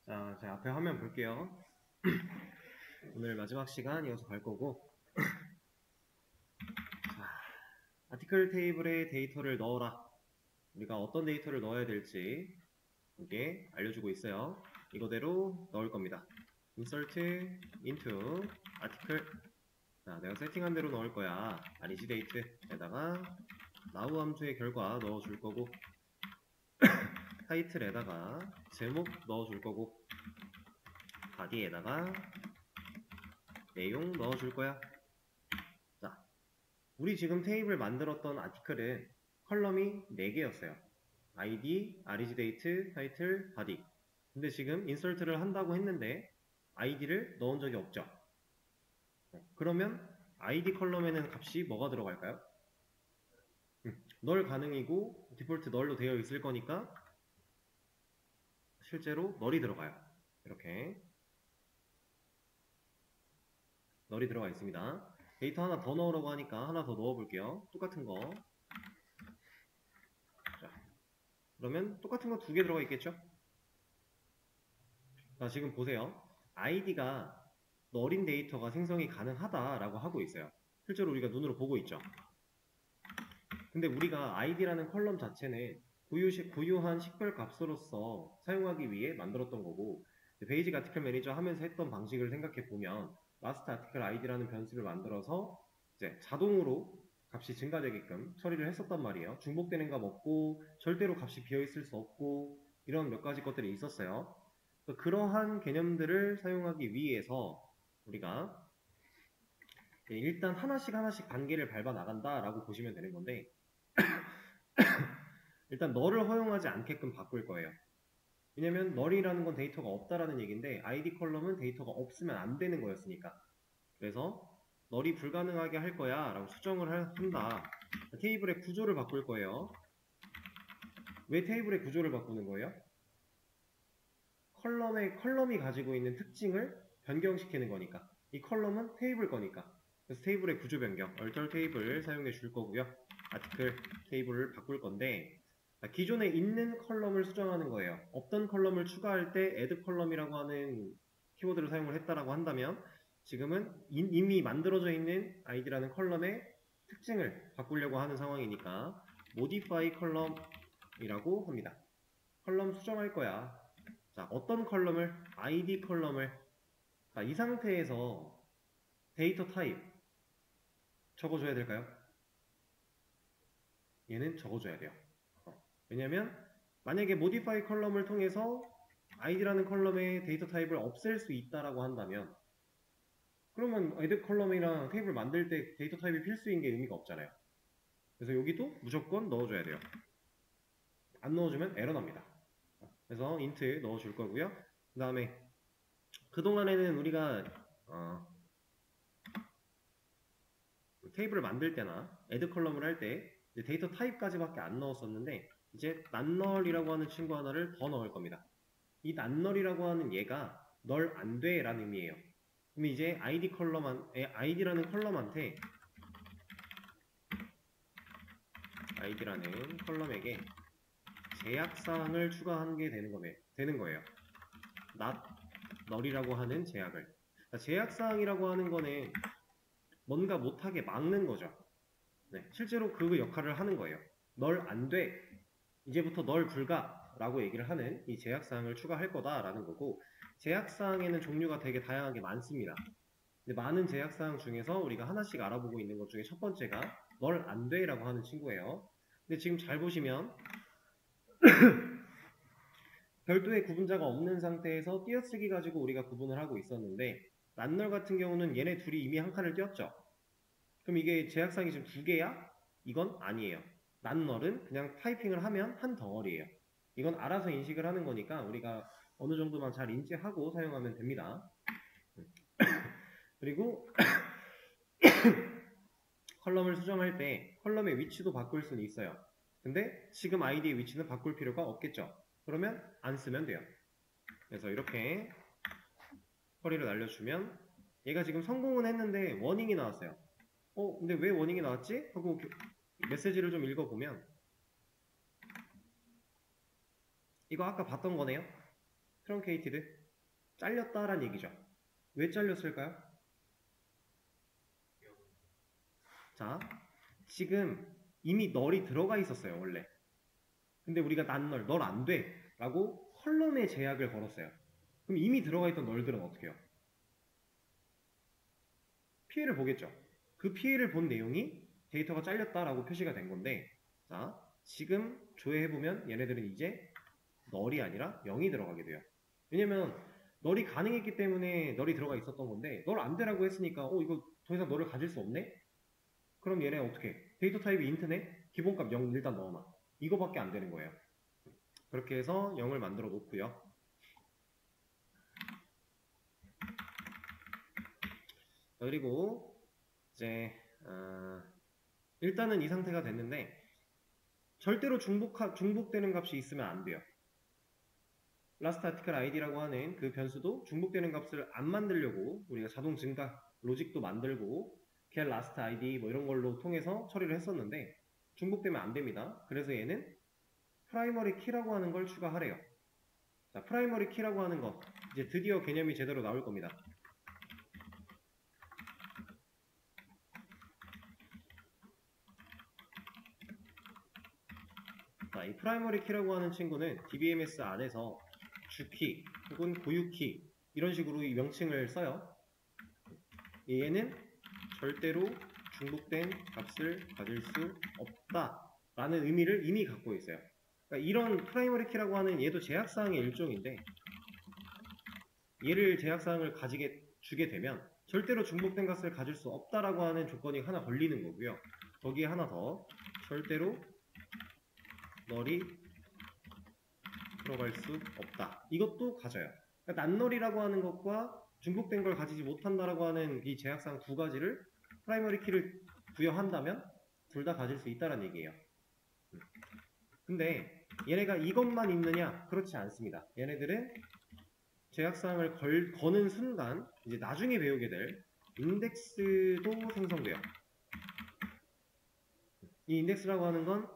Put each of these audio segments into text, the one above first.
자, 제 앞에 화면 볼게요. 오늘 마지막 시간 이어서 갈 거고, 자, 아티클 테이블에 데이터를 넣어라. 우리가 어떤 데이터를 넣어야 될지 이게 알려주고 있어요. 이거대로 넣을 겁니다. insert into article. 자, 내가 세팅한 대로 넣을 거야. arigsdate에다가 now 함수의 결과 넣어줄 거고, 타이틀에다가 제목 넣어줄 거고, body에다가 내용 넣어줄 거야. 자, 우리 지금 테이블 만들었던 아티클은 컬럼이 4개였어요. id, arigsdate, title, body. 근데 지금 insert를 한다고 했는데 id를 넣은 적이 없죠. 그러면 id 컬럼에는 값이 뭐가 들어갈까요? null 가능이고 디폴트 null로 되어 있을 거니까 실제로 null이 들어가요. 이렇게 null이 들어가 있습니다. 데이터 하나 더 넣으라고 하니까 하나 더 넣어볼게요. 똑같은 거. 자, 그러면 똑같은 거 2개 들어가 있겠죠? 자, 지금 보세요. id가 null인 데이터가 생성이 가능하다라고 하고 있어요. 실제로 우리가 눈으로 보고 있죠. 근데 우리가 id라는 컬럼 자체는 고유한 식별 값으로서 사용하기 위해 만들었던 거고, 베이직 아티클 매니저 하면서 했던 방식을 생각해 보면 last article id라는 변수를 만들어서 이제 자동으로 값이 증가되게끔 처리를 했었단 말이에요. 중복되는 값 없고 절대로 값이 비어 있을 수 없고 이런 몇 가지 것들이 있었어요. 그러한 개념들을 사용하기 위해서 우리가 일단 하나씩 단계를 밟아 나간다라고 보시면 되는 건데, 일단 너를 허용하지 않게끔 바꿀 거예요. 왜냐면 널이라는 건 데이터가 없다라는 얘기인데 id 컬럼은 데이터가 없으면 안 되는 거였으니까. 그래서 널이 불가능하게 할 거야 라고 수정을 한다. 테이블의 구조를 바꿀 거예요. 왜 테이블의 구조를 바꾸는 거예요? 컬럼이 가지고 있는 특징을 변경시키는 거니까. 이 컬럼은 테이블 거니까. 그래서 테이블의 구조 변경, alter 테이블을 사용해 줄 거고요. 아티클 테이블을 바꿀 건데, 기존에 있는 컬럼을 수정하는 거예요. 없던 컬럼을 추가할 때 add 컬럼이라고 하는 키워드를 사용을 했다라고 한다면, 지금은 이미 만들어져 있는 id라는 컬럼의 특징을 바꾸려고 하는 상황이니까 modify 컬럼이라고 합니다. 컬럼 수정할 거야. 자, 어떤 컬럼을? id 컬럼을. 자, 이 상태에서 데이터 타입 적어줘야 될까요? 얘는 적어줘야 돼요. 왜냐면 만약에 modify 컬럼을 통해서 id라는 컬럼의 데이터 타입을 없앨 수 있다라고 한다면, 그러면 add 컬럼이랑 테이블 만들 때 데이터 타입이 필수인 게 의미가 없잖아요. 그래서 여기도 무조건 넣어줘야 돼요. 안 넣어주면 에러 납니다. 그래서 int 넣어줄 거고요. 그 다음에 그동안에는 우리가 테이블을 만들 때나 add 컬럼을 할 때 데이터 타입까지밖에 안 넣었었는데, 이제 nonnull이라고 하는 친구 하나를 더 넣을 겁니다. 이 nonnull이라고 하는 얘가 널 안 돼 라는 의미예요. 그럼 이제 id라는 컬럼한테 id라는 컬럼에게 제약사항을 추가하는 게 되는 거예요. not null이라고 하는 제약을. 제약사항이라고 하는 거는 뭔가 못하게 막는 거죠. 네, 실제로 그 역할을 하는 거예요. 널 안 돼. 이제부터 널 불가. 라고 얘기를 하는 이 제약사항을 추가할 거다라는 거고, 제약사항에는 종류가 되게 다양하게 많습니다. 근데 많은 제약사항 중에서 우리가 하나씩 알아보고 있는 것 중에 첫 번째가 널 안 돼 라고 하는 친구예요. 근데 지금 잘 보시면 별도의 구분자가 없는 상태에서 띄어쓰기 가지고 우리가 구분을 하고 있었는데, 란널 같은 경우는 얘네 둘이 이미 한 칸을 띄었죠. 그럼 이게 제약사항이 지금 2개야? 이건 아니에요. 란널은 그냥 타이핑을 하면 한 덩어리예요. 이건 알아서 인식을 하는 거니까 우리가 어느 정도만 잘 인지하고 사용하면 됩니다. 그리고 컬럼을 수정할 때 컬럼의 위치도 바꿀 수는 있어요. 근데 지금 id의 위치는 바꿀 필요가 없겠죠. 그러면 안 쓰면 돼요. 그래서 이렇게 커리를 날려주면 얘가 지금 성공은 했는데 워닝이 나왔어요. 근데 왜 워닝이 나왔지? 하고 메시지를 좀 읽어보면 이거 아까 봤던 거네요. truncated, 잘렸다란 얘기죠. 왜 잘렸을까요? 자, 지금 이미 널이 들어가 있었어요, 원래. 근데 우리가 널 안 돼 라고 컬럼에 제약을 걸었어요. 그럼 이미 들어가 있던 널들은 어떻게 해요? 피해를 보겠죠. 그 피해를 본 내용이 데이터가 잘렸다라고 표시가 된 건데, 자, 지금 조회해보면 얘네들은 이제 널이 아니라 0이 들어가게 돼요. 왜냐면 널이 가능했기 때문에 널이 들어가 있었던 건데, 널 안 되라고 했으니까 이거 더 이상 널을 가질 수 없네? 그럼 얘네 어떻게 해? 데이터 타입이 인트네? 기본값 0 일단 넣어놔. 이거밖에 안 되는 거예요. 그렇게 해서 0을 만들어 놓고요. 그리고 이제 일단은 이 상태가 됐는데 절대로 중복되는 값이 있으면 안 돼요. last article id라고 하는 그 변수도 중복되는 값을 안 만들려고 우리가 자동 증가 로직도 만들고 get last id 뭐 이런 걸로 통해서 처리를 했었는데 중복되면 안 됩니다. 그래서 얘는 primary key라고 하는 걸 추가하래요. 자, primary key라고 하는 거 이제 드디어 개념이 제대로 나올 겁니다. 자, 이 primary key라고 하는 친구는 DBMS 안에서 주키 혹은 고유키 이런 식으로 이 명칭을 써요. 얘는 절대로 중복된 값을 가질 수 없다 라는 의미를 이미 갖고 있어요. 그러니까 이런 프라이머리 키라고 하는 얘도 제약사항의 일종인데 얘를 제약사항을 주게 되면 절대로 중복된 값을 가질 수 없다라고 하는 조건이 하나 걸리는 거고요. 거기에 하나 더 절대로 널이 들어갈 수 없다. 이것도 가져요. 그러니까 낱널이라고 하는 것과 중복된 걸 가지지 못한다라고 하는 이 제약사항 두 가지를 프라이머리 키를 부여한다면 둘 다 가질 수 있다는 얘기예요. 근데 얘네가 이것만 있느냐? 그렇지 않습니다. 얘네들은 제약사항을 거는 순간 이제 나중에 배우게 될 인덱스도 생성돼요. 이 인덱스라고 하는 건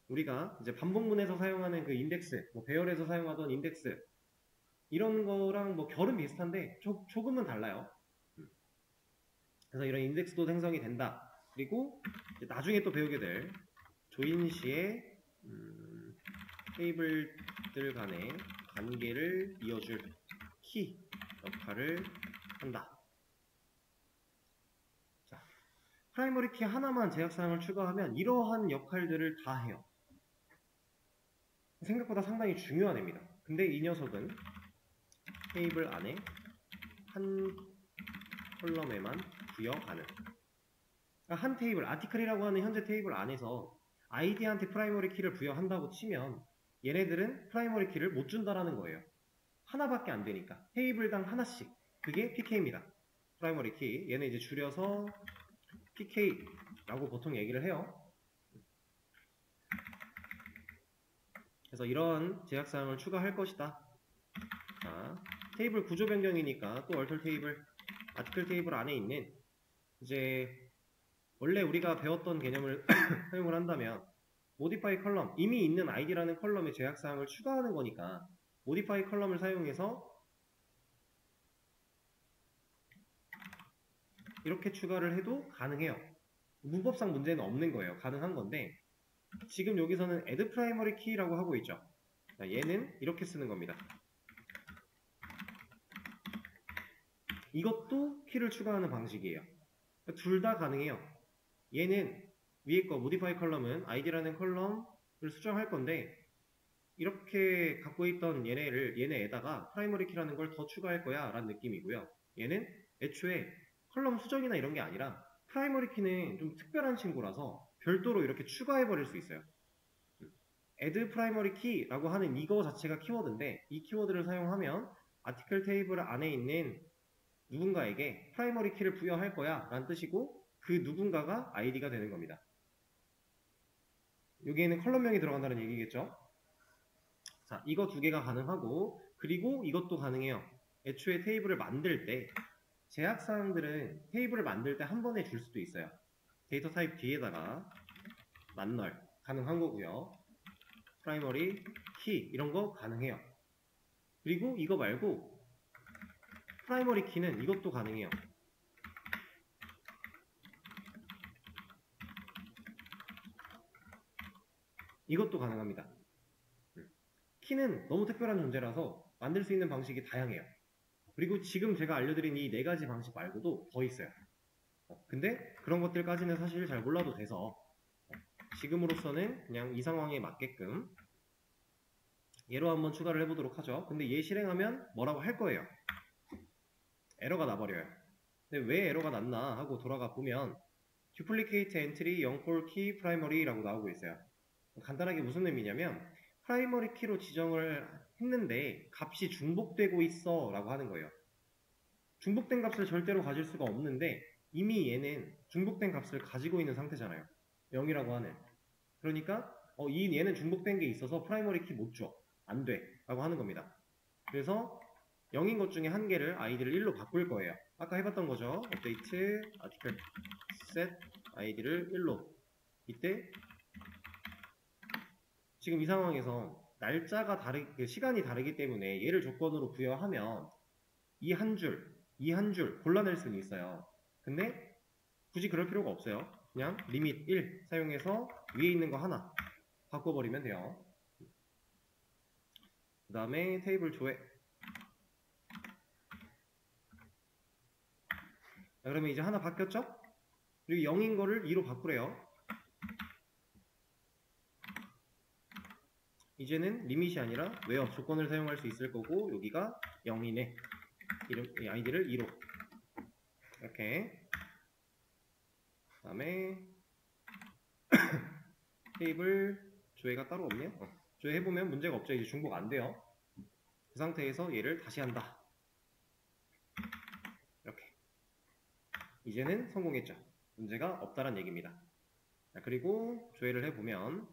우리가 이제 반복문에서 사용하는 그 인덱스, 뭐 배열에서 사용하던 인덱스 이런 거랑 뭐 결은 비슷한데 조금은 달라요. 그래서 이런 인덱스도 생성이 된다. 그리고 이제 나중에 또 배우게 될 조인 시에 테이블들 간의 관계를 이어줄 키 역할을 한다. 자, 프라이머리 키 하나만 제약사항을 추가하면 이러한 역할들을 다 해요. 생각보다 상당히 중요한 애입니다. 근데 이 녀석은 테이블 안에 한 컬럼에만 부여가는 그러니까 한 테이블, 아티클이라고 하는 현재 테이블 안에서 아이디한테 프라이머리 키를 부여한다고 치면 얘네들은 프라이머리 키를 못 준다라는 거예요. 하나밖에 안 되니까 테이블당 하나씩 그게 PK입니다. 프라이머리 키 얘는 이제 줄여서 PK라고 보통 얘기를 해요. 그래서 이런 제약사항을 추가할 것이다. 자, 테이블 구조 변경이니까 또 얼털 테이블, 아티클 테이블 안에 있는 이제 원래 우리가 배웠던 개념을 사용을 한다면 modify 컬럼, 이미 있는 id라는 컬럼의 제약사항을 추가하는 거니까 modify 컬럼을 사용해서 이렇게 추가를 해도 가능해요. 문법상 문제는 없는 거예요. 가능한 건데 지금 여기서는 add primary key라고 하고 있죠. 얘는 이렇게 쓰는 겁니다. 이것도 키를 추가하는 방식이에요. 둘 다 가능해요. 얘는 위에 거 modify 컬럼은 id라는 컬럼을 수정할 건데 이렇게 갖고 있던 얘네에다가 primary key라는 걸 더 추가할 거야 라는 느낌이고요. 얘는 애초에 컬럼 수정이나 이런 게 아니라 primary key는 좀 특별한 친구라서 별도로 이렇게 추가해 버릴 수 있어요. add primary key라고 하는 이거 자체가 키워드인데 이 키워드를 사용하면 article 테이블 안에 있는 누군가에게 primary key를 부여할 거야 라는 뜻이고 그 누군가가 id가 되는 겁니다. 여기에는 컬럼명이 들어간다는 얘기겠죠. 자, 이거 두 개가 가능하고 그리고 이것도 가능해요. 애초에 테이블을 만들 때 제약사항들은 테이블을 만들 때 한 번에 줄 수도 있어요. 데이터 타입 뒤에다가 낱널 가능한 거고요. 프라이머리 키 이런 거 가능해요. 그리고 이거 말고 프라이머리 키는 이것도 가능해요. 이것도 가능합니다. 키는 너무 특별한 존재라서 만들 수 있는 방식이 다양해요. 그리고 지금 제가 알려드린 이 4가지 방식 말고도 더 있어요. 근데 그런 것들까지는 사실 잘 몰라도 돼서 지금으로서는 그냥 이 상황에 맞게끔 얘로 한번 추가를 해보도록 하죠. 근데 얘 실행하면 뭐라고 할 거예요. 에러가 나버려요. 근데 왜 에러가 났나 하고 돌아가 보면 duplicate entry 0폴 key primary 라고 나오고 있어요. 간단하게 무슨 의미냐면 프라이머리 키로 지정을 했는데 값이 중복되고 있어 라고 하는 거예요. 중복된 값을 절대로 가질 수가 없는데 이미 얘는 중복된 값을 가지고 있는 상태잖아요. 0이라고 하는. 그러니까 얘는 중복된 게 있어서 프라이머리 키 못 줘. 안 돼. 라고 하는 겁니다. 그래서 0인 것 중에 한 개를 id를 1로 바꿀 거예요. 아까 해봤던 거죠. update article set id를 1로. 이때 지금 이 상황에서 날짜가 시간이 다르기 때문에 얘를 조건으로 부여하면 이 한 줄 골라낼 수는 있어요. 근데 굳이 그럴 필요가 없어요. 그냥 리밋 1 사용해서 위에 있는 거 하나 바꿔버리면 돼요. 그 다음에 테이블 조회. 자, 그러면 이제 하나 바뀌었죠? 그리고 0인 거를 2로 바꾸래요. 이제는 리밋이 아니라 웨어 조건을 사용할 수 있을 거고 여기가 0이네. 아이디를 2로 이렇게. 그 다음에 테이블 조회가 따로 없네요. 조회해보면 문제가 없죠. 이제 중복 안 돼요. 그 상태에서 얘를 다시 한다. 이렇게. 이제는 성공했죠. 문제가 없다란 얘기입니다. 자, 그리고 조회를 해보면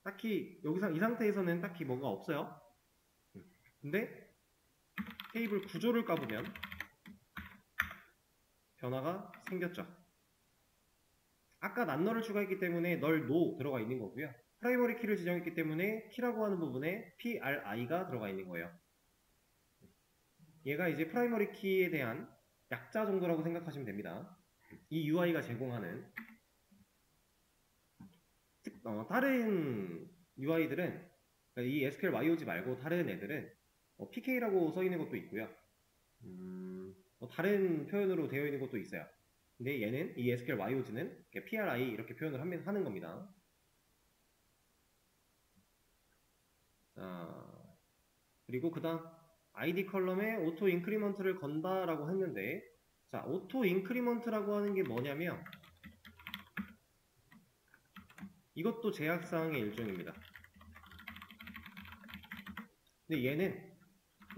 딱히 여기서 이 상태에서는 딱히 뭔가 없어요. 근데 테이블 구조를 까보면 변화가 생겼죠. 아까 난너를 추가했기 때문에 널 no 들어가 있는 거고요. 프라이머리 키를 지정했기 때문에 키라고 하는 부분에 pri가 들어가 있는 거예요. 얘가 이제 프라이머리 키에 대한 약자 정도라고 생각하시면 됩니다. 이 UI가 제공하는 다른 UI들은 이 SQL YOG 말고 다른 애들은 PK라고 써 있는 것도 있고요. 다른 표현으로 되어 있는 것도 있어요. 근데 얘는 이 SQL YOG는 PRI 이렇게 표현을 하는 겁니다. 그리고 그 다음 ID 컬럼에 오토 인크리먼트를 건다라고 했는데, 자, 오토 인크리먼트라고 하는 게 뭐냐면 이것도 제약사항의 일종입니다. 근데 얘는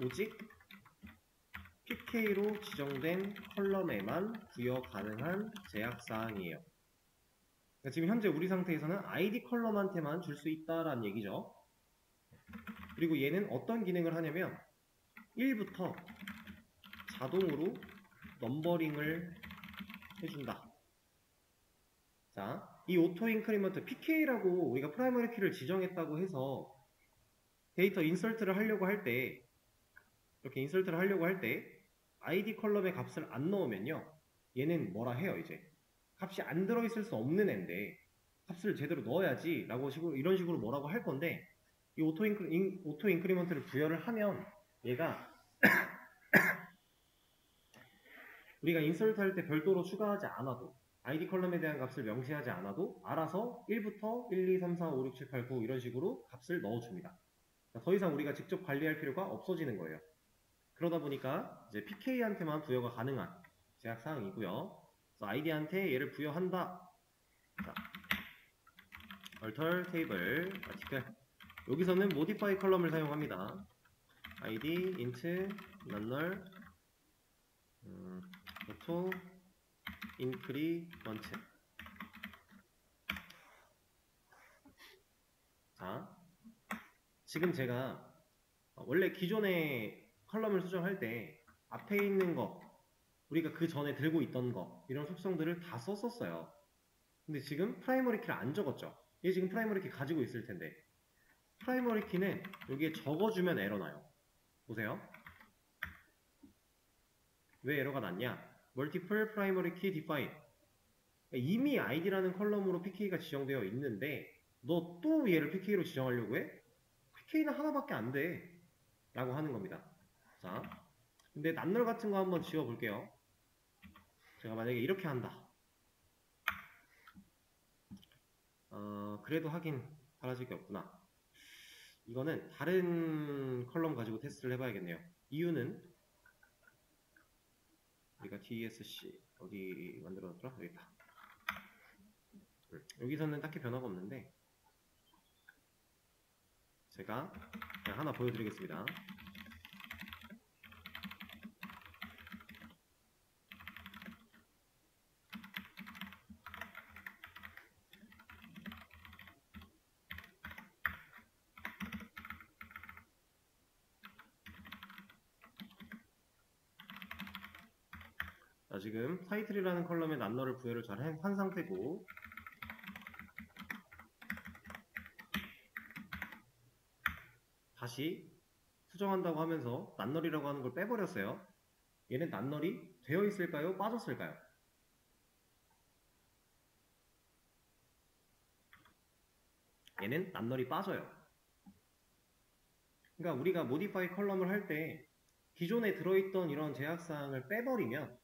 오직 PK로 지정된 컬럼에만 부여 가능한 제약사항이에요. 그러니까 지금 현재 우리 상태에서는 ID 컬럼한테만 줄 수 있다라는 얘기죠. 그리고 얘는 어떤 기능을 하냐면 1부터 자동으로 넘버링을 해준다. 자, 이 오토 인크리먼트 PK라고 우리가 프라이머리 키를 지정했다고 해서 데이터 인설트를 하려고 할 때, 이렇게 인설트를 하려고 할 때 ID 컬럼에 값을 안 넣으면요, 얘는 뭐라 해요. 이제 값이 안 들어있을 수 없는 앤데 값을 제대로 넣어야지 라고 이런 식으로 뭐라고 할 건데, 이 오토 인크리먼트를 부여를 하면 얘가 우리가 인설트 할 때 별도로 추가하지 않아도, ID 컬럼에 대한 값을 명시하지 않아도 알아서 1부터 1, 2, 3, 4, 5, 6, 7, 8, 9 이런 식으로 값을 넣어줍니다. 더 이상 우리가 직접 관리할 필요가 없어지는 거예요. 그러다 보니까 이제 PK한테만 부여가 가능한 제약사항이고요. 그래서 ID한테 얘를 부여한다. 자, alter table article. 여기서는 modify 컬럼을 사용합니다. ID int null auto increment. 자, 지금 제가 원래 기존의 컬럼을 수정할 때 앞에 있는 거, 우리가 그 전에 들고 있던 거, 이런 속성들을 다 썼었어요. 근데 지금 프라이머리 키를 안 적었죠. 얘 지금 프라이머리 키 가지고 있을 텐데 프라이머리 키는 여기에 적어주면 에러 나요. 보세요. 왜 에러가 났냐? Multiple Primary Key Define. 이미 id라는 컬럼으로 PK가 지정되어 있는데 너 또 얘를 PK로 지정하려고 해? PK는 하나밖에 안 돼. 라고 하는 겁니다. 자, 근데 낱널 같은 거 한번 지워볼게요. 제가 만약에 이렇게 한다. 그래도 하긴 달라질 게 없구나. 이거는 다른 컬럼 가지고 테스트를 해봐야겠네요. 이유는 우리가 DSC 어디 만들어놨더라? 여기 있다. 여기서는 딱히 변화가 없는데 제가 그냥 하나 보여드리겠습니다. 자, 지금 타이틀이라는 컬럼에 낱널을 부여를 잘 한 상태고 다시 수정한다고 하면서 낱널이라고 하는 걸 빼버렸어요. 얘는 낱널이 되어 있을까요? 빠졌을까요? 얘는 낱널이 빠져요. 그러니까 우리가 모디파이 컬럼을 할 때 기존에 들어있던 이런 제약사항을 빼버리면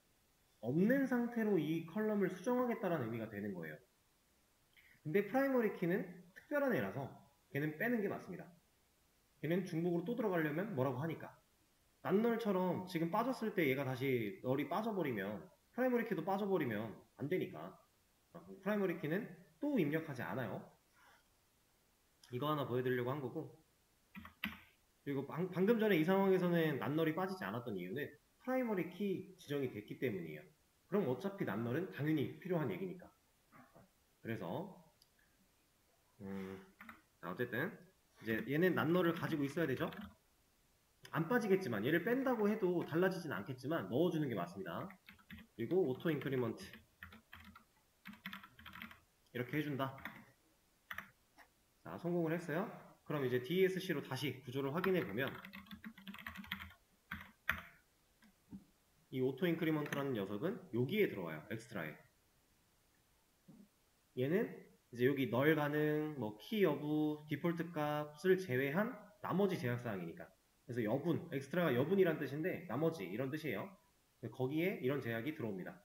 없는 상태로 이 컬럼을 수정하겠다는 의미가 되는 거예요. 근데 프라이머리 키는 특별한 애라서 걔는 빼는 게 맞습니다. 걔는 중복으로 또 들어가려면 뭐라고 하니까. 낱널처럼 지금 빠졌을 때 얘가 다시 널이 빠져버리면 프라이머리 키도 빠져버리면 안 되니까. 프라이머리 키는 또 입력하지 않아요. 이거 하나 보여드리려고 한 거고. 그리고 방금 전에 이 상황에서는 낱널이 빠지지 않았던 이유는 프라이머리 키 지정이 됐기 때문이에요. 그럼 어차피 낱널은 당연히 필요한 얘기니까. 그래서 어쨌든 이제 얘는 낱널을 가지고 있어야 되죠. 안 빠지겠지만 얘를 뺀다고 해도 달라지진 않겠지만 넣어주는 게 맞습니다. 그리고 오토 인크리먼트 이렇게 해준다. 자, 성공을 했어요. 그럼 이제 DSC로 다시 구조를 확인해 보면 이 오토 인크리먼트라는 녀석은 여기에 들어와요. 엑스트라에. 얘는 이제 여기 널 가능, 뭐 키 여부, 디폴트 값을 제외한 나머지 제약사항이니까. 그래서 여분, 엑스트라가 여분이란 뜻인데 나머지 이런 뜻이에요. 거기에 이런 제약이 들어옵니다.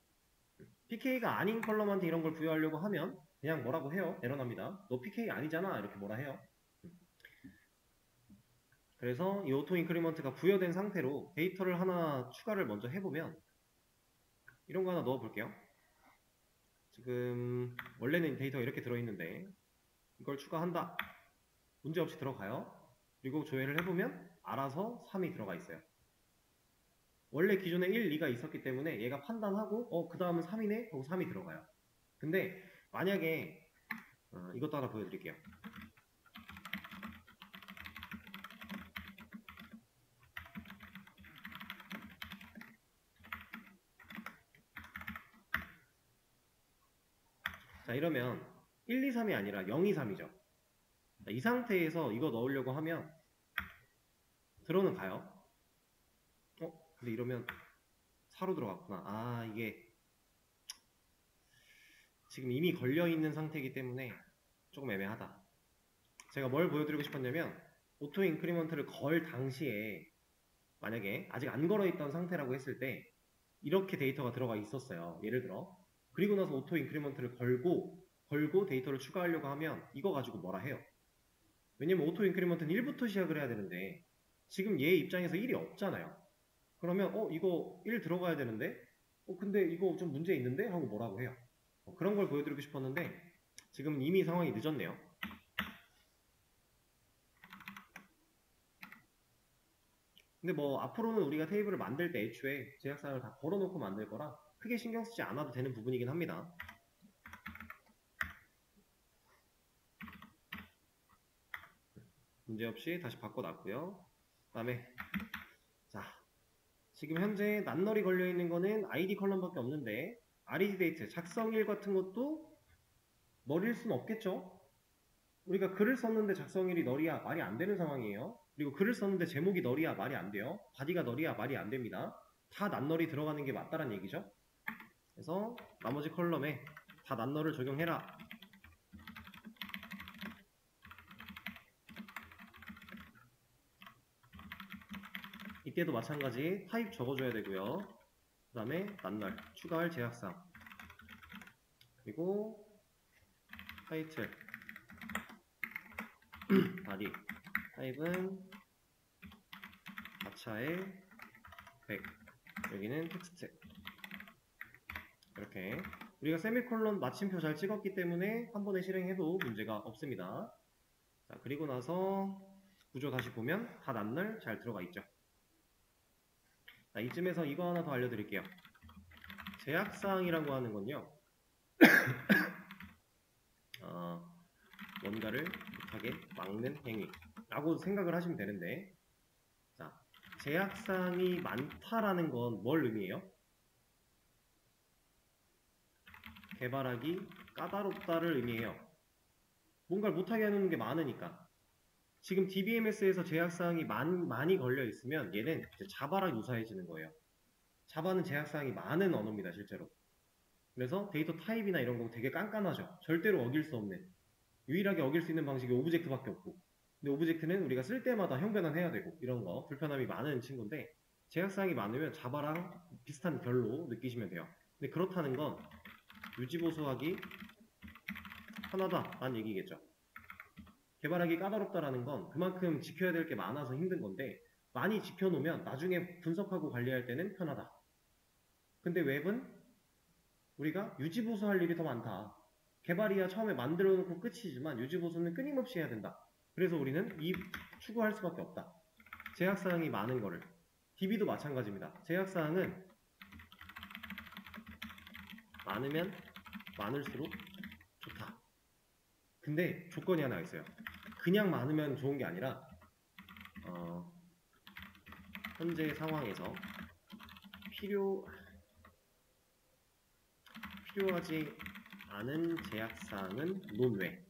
PK가 아닌 컬럼한테 이런 걸 부여하려고 하면 그냥 뭐라고 해요. 에러납니다. 너 PK 아니잖아. 이렇게 뭐라 해요. 그래서 이 오토 인크리먼트가 부여된 상태로 데이터를 하나 추가를 먼저 해보면 이런 거 하나 넣어 볼게요. 지금 원래는 데이터가 이렇게 들어있는데 이걸 추가한다. 문제없이 들어가요. 그리고 조회를 해보면 알아서 3이 들어가 있어요. 원래 기존에 1, 2가 있었기 때문에 얘가 판단하고 그 다음은 3이네? 하고 3이 들어가요. 근데 만약에 이것도 하나 보여드릴게요. 자, 이러면 1, 2, 3이 아니라 0, 2, 3이죠. 이 상태에서 이거 넣으려고 하면 들어는 가요. 근데 이러면 4로 들어갔구나. 아, 이게 지금 이미 걸려있는 상태이기 때문에 조금 애매하다. 제가 뭘 보여드리고 싶었냐면 오토 인크리먼트를 걸 당시에 만약에 아직 안 걸어있던 상태라고 했을 때 이렇게 데이터가 들어가 있었어요. 예를 들어 그리고 나서 오토 인크리먼트를 걸고 데이터를 추가하려고 하면 이거 가지고 뭐라 해요. 왜냐면 오토 인크리먼트는 1부터 시작을 해야 되는데 지금 얘 입장에서 1이 없잖아요. 그러면 이거 1 들어가야 되는데 근데 이거 좀 문제 있는데? 하고 뭐라고 해요. 그런 걸 보여드리고 싶었는데 지금 이미 상황이 늦었네요. 근데 뭐 앞으로는 우리가 테이블을 만들 때 애초에 제약사항을 다 걸어놓고 만들 거라 크게 신경 쓰지 않아도 되는 부분이긴 합니다. 문제없이 다시 바꿔놨고요. 그 다음에 자, 지금 현재 낱널이 걸려있는 거는 ID 컬럼밖에 없는데 RED 데이트, 작성일 같은 것도 널일 수는 없겠죠? 우리가 글을 썼는데 작성일이 널이야 말이 안 되는 상황이에요. 그리고 글을 썼는데 제목이 널이야 말이 안 돼요. 바디가 널이야 말이 안 됩니다. 다 낱널이 들어가는 게 맞다는 얘기죠. 그래서 나머지 컬럼에 다 낱널을 적용해라. 이때도 마찬가지 타입 적어줘야 되고요. 그 다음에 낱널, 추가할 제약사항, 그리고 타이틀, 바디, 타입은 가차의 100, 여기는 텍스트. 이렇게 우리가 세미콜론 마침표 잘 찍었기 때문에 한 번에 실행해도 문제가 없습니다. 자, 그리고 나서 구조 다시 보면 다 낱널 잘 들어가 있죠. 자, 이쯤에서 이거 하나 더 알려드릴게요. 제약사항이라고 하는 건요, 뭔가를 못하게 막는 행위라고 생각을 하시면 되는데, 자, 제약사항이 많다라는 건 뭘 의미해요? 개발하기 까다롭다를 의미해요. 뭔가를 못하게 하는 게 많으니까. 지금 DBMS에서 제약사항이 많이 걸려 있으면 얘는 이제 자바랑 유사해지는 거예요. 자바는 제약사항이 많은 언어입니다, 실제로. 그래서 데이터 타입이나 이런 거 되게 깐깐하죠. 절대로 어길 수 없는. 유일하게 어길 수 있는 방식이 오브젝트밖에 없고. 근데 오브젝트는 우리가 쓸 때마다 형변환해야 되고 이런 거 불편함이 많은 친구인데, 제약사항이 많으면 자바랑 비슷한 결로 느끼시면 돼요. 근데 그렇다는 건 유지보수하기 편하다라는 얘기겠죠. 개발하기 까다롭다라는 건 그만큼 지켜야 될 게 많아서 힘든 건데, 많이 지켜놓으면 나중에 분석하고 관리할 때는 편하다. 근데 웹은 우리가 유지보수할 일이 더 많다. 개발이야 처음에 만들어 놓고 끝이지만 유지보수는 끊임없이 해야 된다. 그래서 우리는 추구할 수밖에 없다. 제약사항이 많은 거를. DB도 마찬가지입니다. 제약사항은 많으면 많을수록 좋다. 근데 조건이 하나 있어요. 그냥 많으면 좋은 게 아니라 현재 상황에서 필요하지 않은 제약사항은 논외.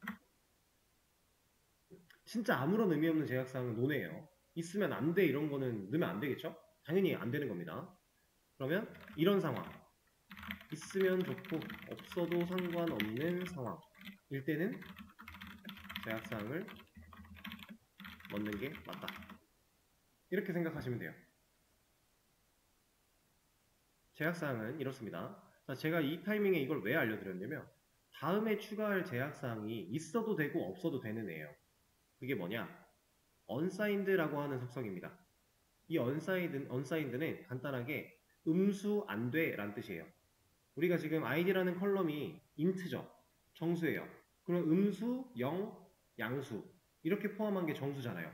진짜 아무런 의미 없는 제약사항은 논외예요. 있으면 안 돼 이런 거는 넣으면 안 되겠죠? 당연히 안 되는 겁니다. 그러면 이런 상황, 있으면 좋고 없어도 상관없는 상황일 때는 제약사항을 넣는 게 맞다. 이렇게 생각하시면 돼요. 제약사항은 이렇습니다. 제가 이 타이밍에 이걸 왜 알려드렸냐면, 다음에 추가할 제약사항이 있어도 되고 없어도 되는 애예요. 그게 뭐냐? unsigned라고 하는 속성입니다. 이 unsigned는 간단하게 음수 안 돼 라는 뜻이에요. 우리가 지금 id라는 컬럼이 int죠. 정수예요. 그럼 음수, 0, 양수 이렇게 포함한 게 정수잖아요.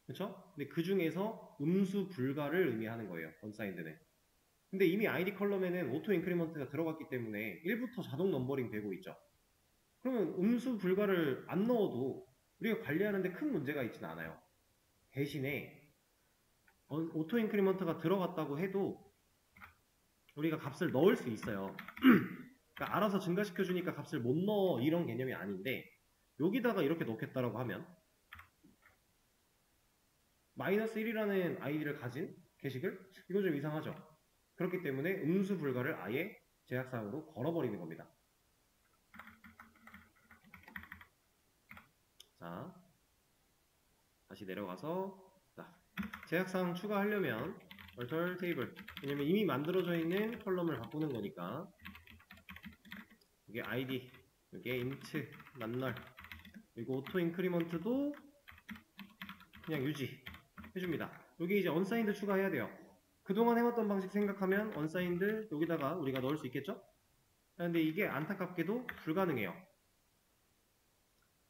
그렇죠? 근데 그 중에서 음수 불가를 의미하는 거예요. unsigned는. 근데 이미 id 컬럼에는 오토 인크리먼트가 들어갔기 때문에 1부터 자동 넘버링 되고 있죠. 그러면 음수 불가를 안 넣어도 우리가 관리하는데 큰 문제가 있지는 않아요. 대신에 오토 인크리먼트가 들어갔다고 해도 우리가 값을 넣을 수 있어요. 그러니까 알아서 증가시켜 주니까 값을 못 넣어 이런 개념이 아닌데, 여기다가 이렇게 넣겠다라고 하면 -1이라는 id를 가진 게시글? 이거 좀 이상하죠. 그렇기 때문에 음수 불가를 아예 제약사항으로 걸어버리는 겁니다. 자, 다시 내려가서 제약사항 추가하려면 얼털 테이블, 왜냐면 이미 만들어져 있는 컬럼을 바꾸는 거니까, 이게 id, 이게 int, 낱널, 그리고 오토 인크리먼트도 그냥 유지 해줍니다. 여기 이제 unsigned 추가해야 돼요. 그동안 해왔던 방식 생각하면 unsigned 여기다가 우리가 넣을 수 있겠죠? 근데 이게 안타깝게도 불가능해요.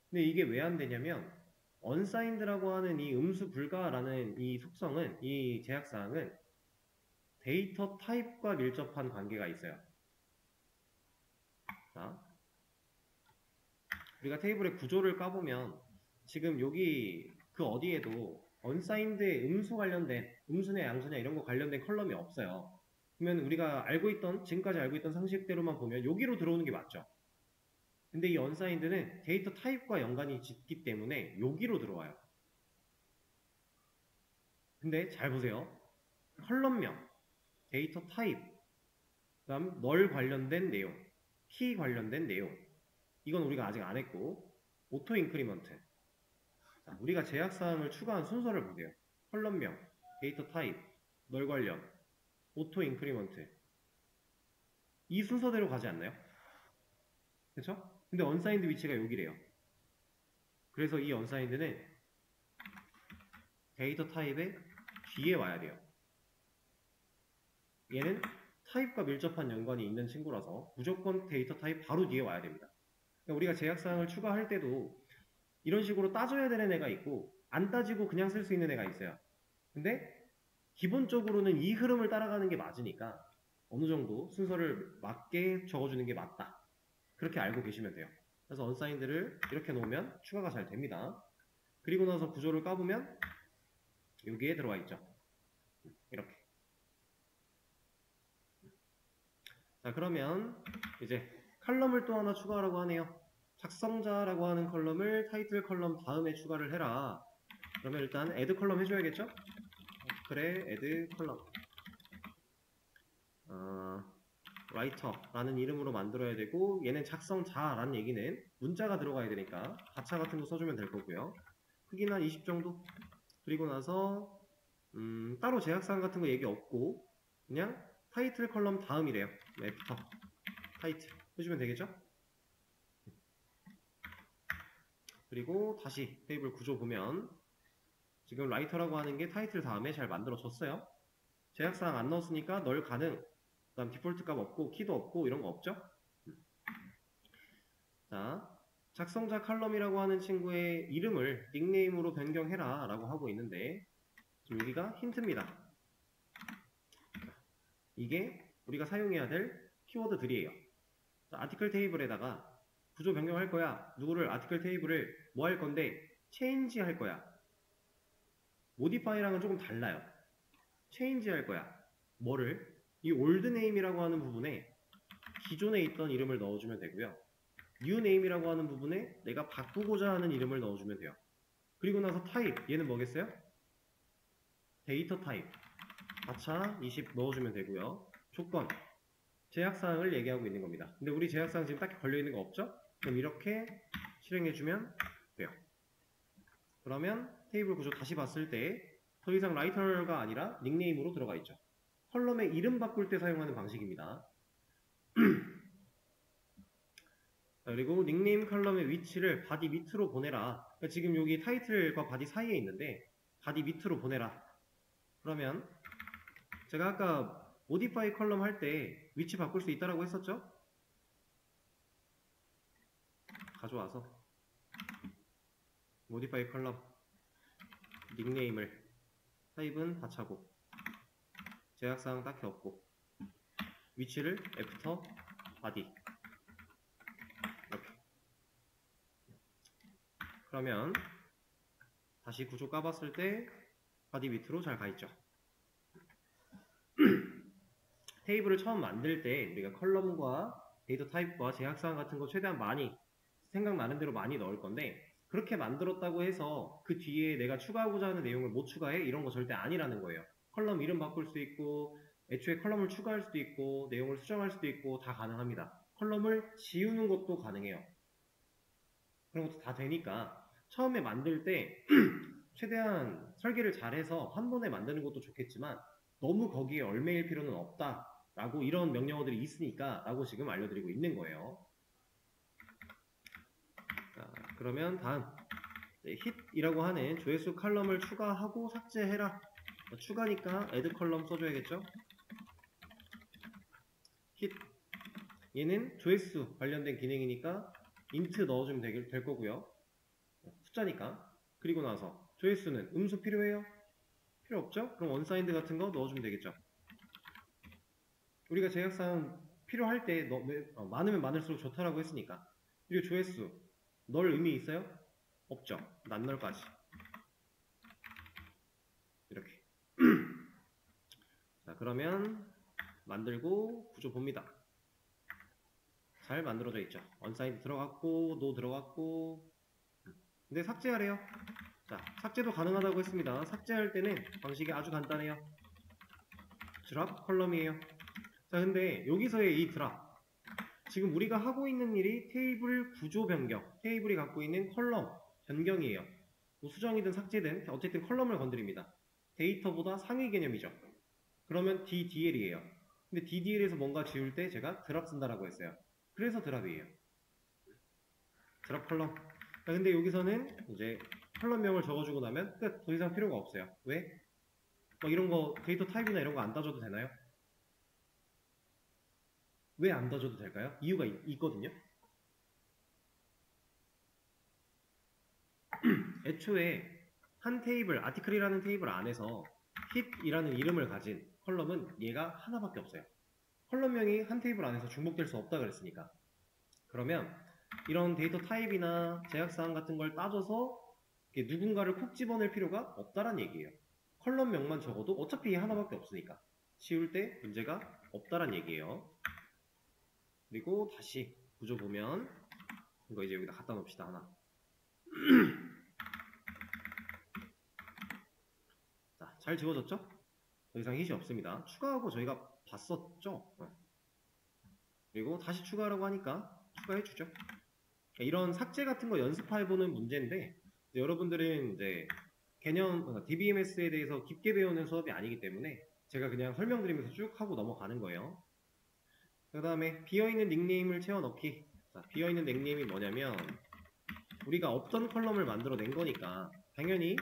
근데 이게 왜 안 되냐면, unsigned라고 하는 이 음수 불가라는 이 속성은, 이 제약사항은 데이터 타입과 밀접한 관계가 있어요. 자, 우리가 테이블의 구조를 까보면 지금 여기 그 어디에도 unsigned에 음수 관련된, 음수냐 양수냐 이런 거 관련된 컬럼이 없어요. 그러면 우리가 지금까지 알고 있던 상식대로만 보면 여기로 들어오는 게 맞죠. 근데 이 unsigned는 데이터 타입과 연관이 짙기 때문에 여기로 들어와요. 근데 잘 보세요. 컬럼명, 데이터 타입, 그 다음 널 관련된 내용, 키 관련된 내용, 이건 우리가 아직 안 했고, 오토 인크리먼트. 자, 우리가 제약사항을 추가한 순서를 보세요. 컬럼명, 데이터 타입, 널 관련, 오토 인크리먼트. 이 순서대로 가지 않나요? 그쵸? 근데 언사인드 위치가 여기래요. 그래서 이 언사인드는 데이터 타입의 뒤에 와야 돼요. 얘는 타입과 밀접한 연관이 있는 친구라서 무조건 데이터 타입 바로 뒤에 와야 됩니다. 그러니까 우리가 제약사항을 추가할 때도 이런 식으로 따져야 되는 애가 있고 안 따지고 그냥 쓸 수 있는 애가 있어요. 근데 기본적으로는 이 흐름을 따라가는 게 맞으니까 어느 정도 순서를 맞게 적어주는 게 맞다. 그렇게 알고 계시면 돼요. 그래서 언사인드를 이렇게 놓으면 추가가 잘 됩니다. 그리고 나서 구조를 까보면 여기에 들어와 있죠. 이렇게. 자, 그러면 이제 컬럼을 또 하나 추가하라고 하네요. 작성자라고 하는 컬럼을 타이틀 컬럼 다음에 추가를 해라. 그러면 일단 add 컬럼 해줘야겠죠? 그래, add 컬럼. 라이터라는 이름으로 만들어야 되고, 얘는 작성자라는 얘기는 문자가 들어가야 되니까 가차 같은 거 써주면 될 거고요. 크기는 한 20 정도. 그리고 나서 따로 제약사항 같은 거 얘기 없고 그냥 타이틀 컬럼 다음이래요. 애프터 타이틀 해주면 되겠죠? 그리고 다시 테이블 구조 보면 지금 라이터라고 하는 게 타이틀 다음에 잘 만들어졌어요. 제약사항 안 넣었으니까 널 가능, 그 다음 디폴트 값 없고 키도 없고 이런 거 없죠? 자, 작성자 컬럼이라고 하는 친구의 이름을 닉네임으로 변경해라 라고 하고 있는데 지금 여기가 힌트입니다. 이게 우리가 사용해야 될 키워드들이에요. 자, 아티클 테이블에다가 구조 변경할 거야. 누구를 아티클 테이블을 뭐 할 건데 change 할 거야. modify랑은 조금 달라요. change 할 거야. 뭐를? 이 old name이라고 하는 부분에 기존에 있던 이름을 넣어주면 되고요. new name이라고 하는 부분에 내가 바꾸고자 하는 이름을 넣어주면 돼요. 그리고 나서 타입, 얘는 뭐겠어요? 데이터 타입. 가차 20 넣어주면 되고요. 조건, 제약사항을 얘기하고 있는 겁니다. 근데 우리 제약사항 지금 딱히 걸려있는 거 없죠? 그럼 이렇게 실행해주면 돼요. 그러면 테이블 구조 다시 봤을 때 더 이상 라이터가 아니라 닉네임으로 들어가 있죠. 컬럼의 이름 바꿀 때 사용하는 방식입니다. 그리고 닉네임 컬럼의 위치를 바디 밑으로 보내라. 그러니까 지금 여기 타이틀과 바디 사이에 있는데 바디 밑으로 보내라. 그러면 제가 아까 모디파이 컬럼 할 때 위치 바꿀 수 있다라고 했었죠? 가져와서 모디파이 컬럼 닉네임을 타입은 다차고 제약사항 딱히 없고 위치를 애프터 바디 이렇게. 그러면 다시 구조 까봤을 때 바디 밑으로 잘 가있죠. 테이블을 처음 만들 때 우리가 컬럼과 데이터 타입과 제약사항 같은 거 최대한 많이 생각나는 대로 많이 넣을 건데 그렇게 만들었다고 해서 그 뒤에 내가 추가하고자 하는 내용을 못 추가해? 이런 거 절대 아니라는 거예요. 컬럼 이름 바꿀 수 있고 애초에 컬럼을 추가할 수도 있고 내용을 수정할 수도 있고 다 가능합니다. 컬럼을 지우는 것도 가능해요. 그런 것도 다 되니까 처음에 만들 때 최대한 설계를 잘해서 한 번에 만드는 것도 좋겠지만 너무 거기에 얽매일 필요는 없다 라고 이런 명령어들이 있으니까 라고 지금 알려드리고 있는 거예요. 자, 그러면 다음 hit이라고 하는 조회수 컬럼을 추가하고 삭제해라. 추가니까 add 컬럼 써줘야겠죠. hit 얘는 조회수 관련된 기능이니까 int 넣어주면 될 거고요. 숫자니까. 그리고 나서 조회수는 음수 필요해요? 필요 없죠? 그럼 언사인드 같은 거 넣어주면 되겠죠. 우리가 제약사항 필요할 때 많으면 많을수록 좋다라고 했으니까. 그리고 조회수 넣을 의미 있어요? 없죠. 낱널까지 이렇게. 자, 그러면 만들고 구조 봅니다. 잘 만들어져 있죠. 언사인드 들어갔고 노 들어갔고 근데 삭제하래요. 자, 삭제도 가능하다고 했습니다. 삭제할 때는 방식이 아주 간단해요. 드랍 컬럼이에요. 자, 근데 여기서의 이 드랍, 지금 우리가 하고 있는 일이 테이블 구조 변경, 테이블이 갖고 있는 컬럼 변경이에요. 뭐 수정이든 삭제든 어쨌든 컬럼을 건드립니다. 데이터보다 상위 개념이죠. 그러면 DDL이에요. 근데 DDL에서 뭔가 지울 때 제가 드랍 쓴다라고 했어요. 그래서 드랍이에요. 드랍 컬럼. 자, 근데 여기서는 이제 컬럼명을 적어주고 나면 끝. 더 이상 필요가 없어요. 왜? 뭐 이런 거 데이터 타입이나 이런 거 안 따져도 되나요? 왜 안 따져도 될까요? 이유가 있거든요. 애초에 한 테이블, 아티클이라는 테이블 안에서 hit이라는 이름을 가진 컬럼은 얘가 하나밖에 없어요. 컬럼명이 한 테이블 안에서 중복될 수 없다 그랬으니까. 그러면 이런 데이터 타입이나 제약사항 같은 걸 따져서 누군가를 콕 집어낼 필요가 없다란 얘기예요. 컬럼명만 적어도 어차피 하나밖에 없으니까 치울 때 문제가 없다란 얘기예요. 그리고 다시 구조 보면 이거 이제 여기다 갖다 놓읍시다. 하나. 자, 잘 지워졌죠? 더 이상 hit이 없습니다. 추가하고 저희가 봤었죠? 그리고 다시 추가하라고 하니까 추가해주죠. 이런 삭제 같은 거 연습해보는 문제인데 여러분들은 이제 개념 DBMS에 대해서 깊게 배우는 수업이 아니기 때문에 제가 그냥 설명드리면서 쭉 하고 넘어가는 거예요. 그 다음에 비어있는 닉네임을 채워 넣기. 자, 비어있는 닉네임이 뭐냐면 우리가 없던 컬럼을 만들어낸 거니까 당연히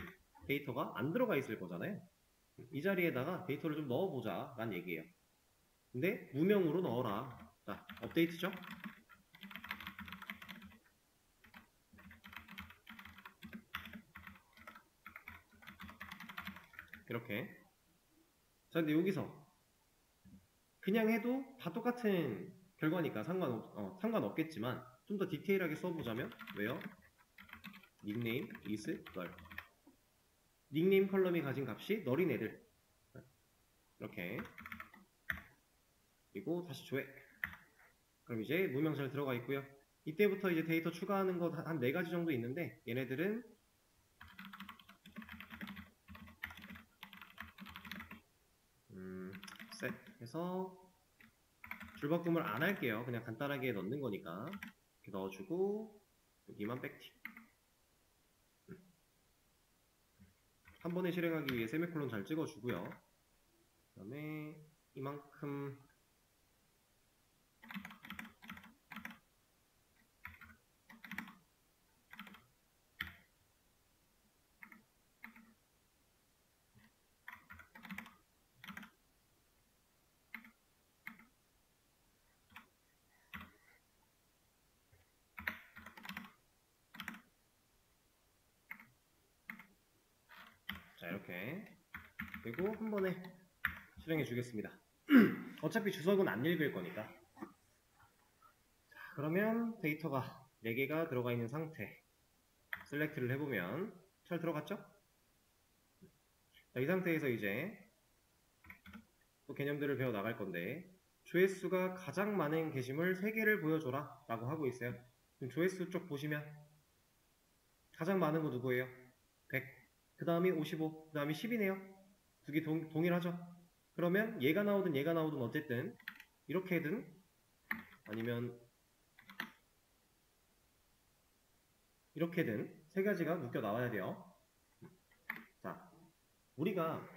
데이터가 안 들어가 있을 거잖아요. 이 자리에다가 데이터를 좀 넣어보자 라는 얘기예요. 근데 무명으로 넣어라. 자, 업데이트죠? 이렇게. 자, 근데 여기서 그냥 해도 다 똑같은 결과니까 상관없겠지만 좀 더 디테일하게 써보자면 왜요? 닉네임 is null. 닉네임 컬럼이 가진 값이 null인 애들. 이렇게. 그리고 다시 조회. 그럼 이제 무명절 들어가 있고요. 이때부터 이제 데이터 추가하는 거 한 4가지 정도 있는데 얘네들은 set 해서 줄바꿈을 안 할게요. 그냥 간단하게 넣는 거니까 이렇게 넣어주고 여기만 백팁. 한 번에 실행하기 위해 세미콜론 잘 찍어주고요. 그 다음에 이만큼 자 이렇게 그리고 한 번에 실행해 주겠습니다. 어차피 주석은 안 읽을 거니까. 자, 그러면 데이터가 4개가 들어가 있는 상태 셀렉트를 해보면 잘 들어갔죠? 자, 이 상태에서 이제 또 개념들을 배워 나갈 건데 조회수가 가장 많은 게시물 3개를 보여줘라 라고 하고 있어요. 그럼 조회수 쪽 보시면 가장 많은 거 누구예요? 100, 그 다음이 55, 그 다음이 10이네요. 두 개 동일하죠? 그러면 얘가 나오든 어쨌든 이렇게든 아니면 이렇게든 3가지가 묶여 나와야 돼요. 자, 우리가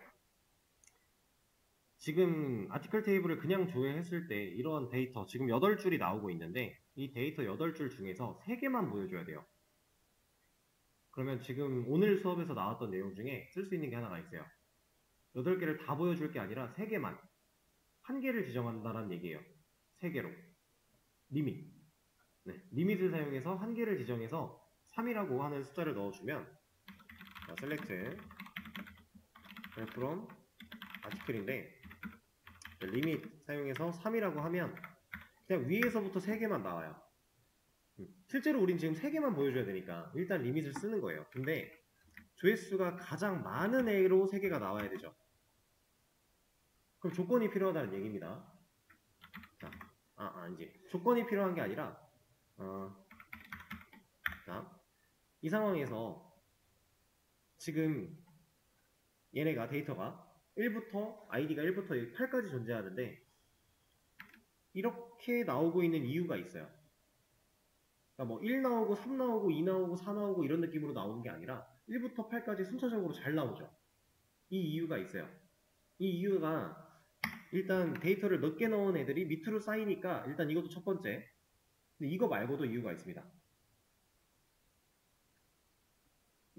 지금 아티클 테이블을 그냥 조회했을 때 이런 데이터 지금 8줄이 나오고 있는데 이 데이터 8줄 중에서 3개만 보여줘야 돼요. 그러면 지금 오늘 수업에서 나왔던 내용 중에 쓸 수 있는 게 하나가 있어요. 8개를 다 보여줄 게 아니라 3개만 1개를 지정한다는 얘기예요. 3개로 리밋. 네, 리밋을 사용해서 1개를 지정해서 3이라고 하는 숫자를 넣어주면 select from 아티클인데 리밋 사용해서 3이라고 하면 그냥 위에서부터 3개만 나와요. 실제로 우린 지금 3개만 보여줘야 되니까 일단 리밋을 쓰는 거예요. 근데 조회수가 가장 많은 애로 3개가 나와야 되죠. 그럼 조건이 필요하다는 얘기입니다. 자, 이제 조건이 필요한 게 아니라 자, 이 상황에서 지금 얘네가 데이터가 1부터 아이디가 1부터 8까지 존재하는데 이렇게 나오고 있는 이유가 있어요. 그러니까 뭐 1 나오고 3 나오고 2 나오고 4 나오고 이런 느낌으로 나오는 게 아니라 1부터 8까지 순차적으로 잘 나오죠. 이 이유가 있어요. 이 이유가 일단 데이터를 몇 개 넣은 애들이 밑으로 쌓이니까 일단 이것도 첫 번째. 근데 이거 말고도 이유가 있습니다.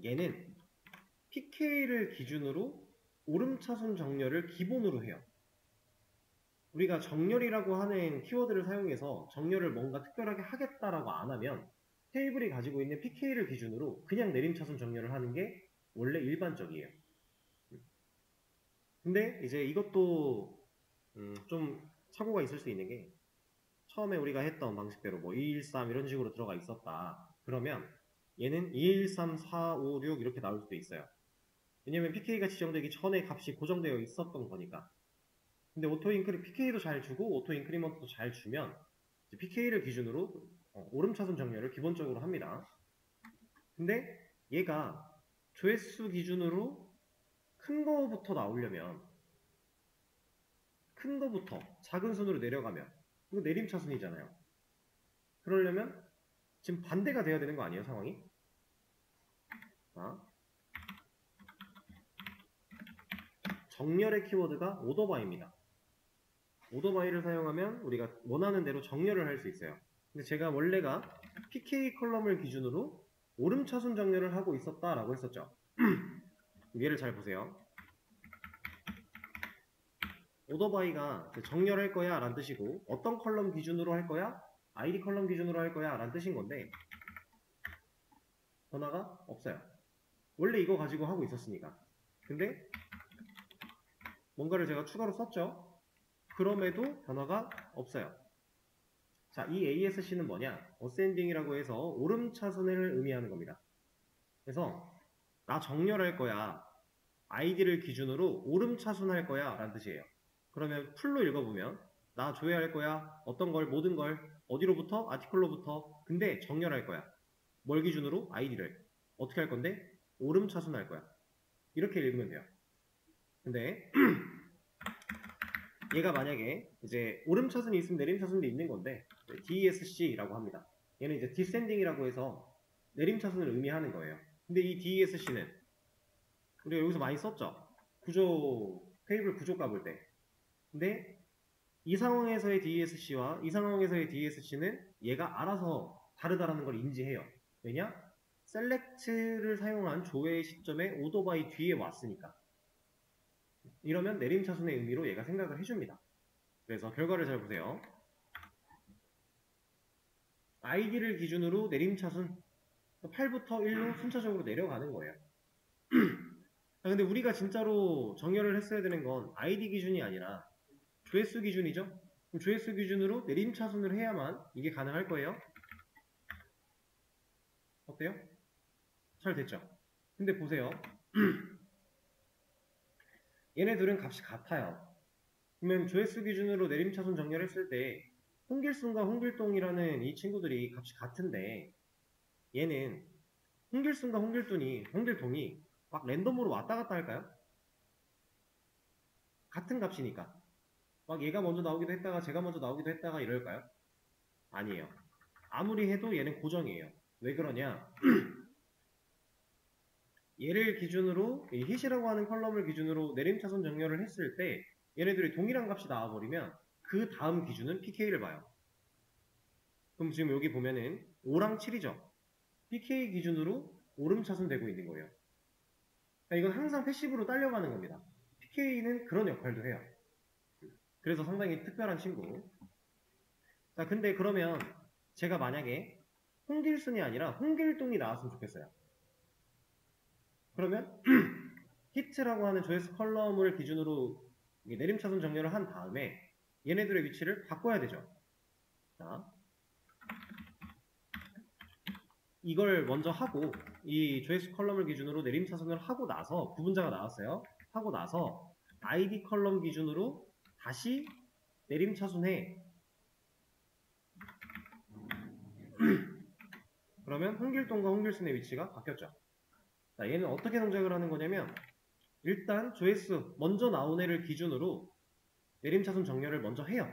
얘는 pK를 기준으로 오름차순 정렬을 기본으로 해요. 우리가 정렬이라고 하는 키워드를 사용해서 정렬을 뭔가 특별하게 하겠다라고 안 하면 테이블이 가지고 있는 pK를 기준으로 그냥 내림차순 정렬을 하는 게 원래 일반적이에요. 근데 이제 이것도 좀 착오가 있을 수 있는 게 처음에 우리가 했던 방식대로 뭐 213 이런 식으로 들어가 있었다. 그러면 얘는 213, 4, 5, 6 이렇게 나올 수도 있어요. 왜냐면 pK가 지정되기 전에 값이 고정되어 있었던 거니까. 근데 pK도 잘 주고 오토 인크리먼트도 잘 주면 pK를 기준으로 오름차순 정렬을 기본적으로 합니다. 근데 얘가 조회수 기준으로 큰 거부터 나오려면 큰 거부터 작은 순으로 내려가면 이거 내림차순이잖아요. 그러려면 지금 반대가 돼야 되는 거 아니에요, 상황이? 정렬의 키워드가 오더바이입니다. 오더바이를 사용하면 우리가 원하는 대로 정렬을 할 수 있어요. 근데 제가 원래가 pk 컬럼을 기준으로 오름차순 정렬을 하고 있었다라고 했었죠. 얘를 잘 보세요. 오더바이가 정렬할 거야 라는 뜻이고 어떤 컬럼 기준으로 할 거야? id 컬럼 기준으로 할 거야 라는 뜻인 건데 변화가 없어요. 원래 이거 가지고 하고 있었으니까. 근데 뭔가를 제가 추가로 썼죠. 그럼에도 변화가 없어요. 자, 이 ASC는 뭐냐? 어센딩이라고 해서 오름차순을 의미하는 겁니다. 그래서 나 정렬할 거야. id를 기준으로 오름차순 할 거야 라는 뜻이에요. 그러면 풀로 읽어보면 나 조회할 거야. 어떤 걸, 모든 걸, 어디로부터? 아티클로부터. 근데 정렬할 거야. 뭘 기준으로? id를. 어떻게 할 건데? 오름차순 할 거야. 이렇게 읽으면 돼요. 근데 얘가 만약에 이제 오름차순이 있으면 내림차순도 있는 건데 DESC라고 합니다. 얘는 이제 디센딩이라고 해서 내림차순을 의미하는 거예요. 근데 이 DESC는 우리가 여기서 많이 썼죠. 테이블 구조 까볼 때. 근데 이 상황에서의 DESC와 이 상황에서의 DESC는 얘가 알아서 다르다라는 걸 인지해요. 왜냐? 셀렉트를 사용한 조회 시점에 오더바이 뒤에 왔으니까. 이러면 내림차순의 의미로 얘가 생각을 해줍니다. 그래서 결과를 잘 보세요. id를 기준으로 내림차순 8부터 1로 순차적으로 내려가는 거예요. 근데 우리가 진짜로 정렬을 했어야 되는 건 id 기준이 아니라 조회수 기준이죠. 그럼 조회수 기준으로 내림차순을 해야만 이게 가능할 거예요. 어때요? 잘 됐죠? 근데 보세요. 얘네들은 값이 같아요. 그러면 조회수 기준으로 내림차순 정렬했을 때 홍길순과 홍길동이라는 이 친구들이 값이 같은데 얘는 홍길순과 홍길동이 막 랜덤으로 왔다 갔다 할까요? 같은 값이니까. 막 얘가 먼저 나오기도 했다가 제가 먼저 나오기도 했다가 이럴까요? 아니에요. 아무리 해도 얘는 고정이에요. 왜 그러냐? 얘를 기준으로 이 hit이라고 하는 컬럼을 기준으로 내림차순 정렬을 했을 때 얘네들이 동일한 값이 나와버리면 그 다음 기준은 pk를 봐요. 그럼 지금 여기 보면은 5랑 7이죠. pk 기준으로 오름차순 되고 있는 거예요. 그러니까 이건 항상 패시브로 딸려가는 겁니다. pk는 그런 역할도 해요. 그래서 상당히 특별한 친구. 자, 근데 그러면 제가 만약에 홍길순이 아니라 홍길동이 나왔으면 좋겠어요. 그러면 히트라고 하는 조회수 컬럼을 기준으로 내림차순 정렬을 한 다음에 얘네들의 위치를 바꿔야 되죠. 자, 이걸 먼저 하고 이 조회수 컬럼을 기준으로 내림차순을 하고 나서 구분자가 나왔어요. 하고 나서 id 컬럼 기준으로 다시 내림차순해. 그러면 홍길동과 홍길순의 위치가 바뀌었죠. 자, 얘는 어떻게 동작을 하는 거냐면 일단 조회수 먼저 나온 애를 기준으로 내림차순 정렬을 먼저 해요.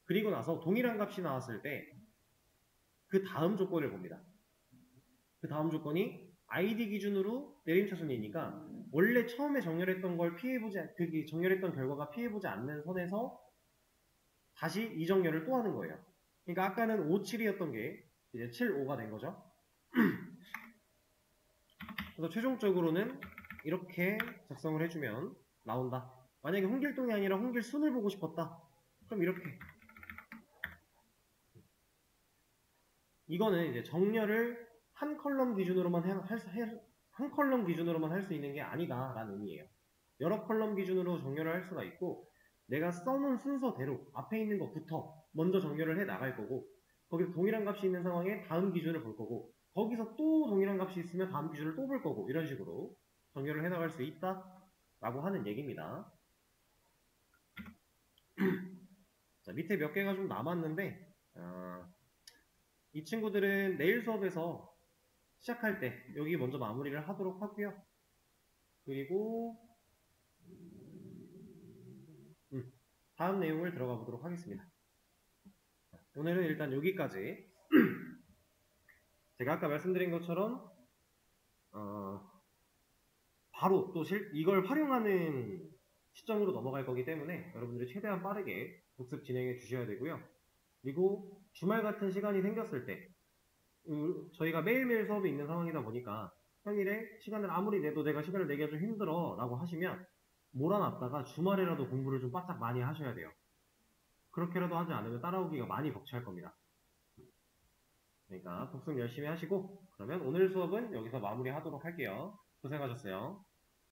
그리고 나서 동일한 값이 나왔을 때 그 다음 조건을 봅니다. 그 다음 조건이 id 기준으로 내림차순이니까 원래 처음에 정렬했던 걸 피해보지, 그 정렬했던 결과가 피해보지 않는 선에서 다시 이 정렬을 또 하는 거예요. 그러니까 아까는 5, 7이었던 게 이제 7, 5가 된 거죠. 그래서 최종적으로는 이렇게 작성을 해주면 나온다. 만약에 홍길동이 아니라 홍길순을 보고 싶었다. 그럼 이렇게. 이거는 이제 정렬을 한 컬럼 기준으로만 한 컬럼 기준으로만 할 수 있는 게 아니다라는 의미예요. 여러 컬럼 기준으로 정렬을 할 수가 있고 내가 써놓은 순서대로 앞에 있는 것부터 먼저 정렬을 해 나갈 거고 거기서 동일한 값이 있는 상황에 다음 기준을 볼 거고 거기서 또 동일한 값이 있으면 다음 기준을 또 볼 거고 이런 식으로 정렬을 해 나갈 수 있다라고 하는 얘기입니다. 자, 밑에 몇 개가 좀 남았는데 이 친구들은 내일 수업에서 시작할 때 여기 먼저 마무리를 하도록 하고요. 그리고 다음 내용을 들어가 보도록 하겠습니다. 오늘은 일단 여기까지. 제가 아까 말씀드린 것처럼 바로 또 이걸 활용하는 시점으로 넘어갈 거기 때문에 여러분들이 최대한 빠르게 복습 진행해 주셔야 되고요. 그리고 주말 같은 시간이 생겼을 때 저희가 매일매일 수업이 있는 상황이다 보니까 평일에 시간을 아무리 내도 내가 시간을 내기가 좀 힘들어 라고 하시면 몰아놨다가 주말에라도 공부를 좀 바짝 많이 하셔야 돼요. 그렇게라도 하지 않으면 따라오기가 많이 벅찰 겁니다. 그러니까 복습 열심히 하시고 그러면 오늘 수업은 여기서 마무리하도록 할게요. 고생하셨어요.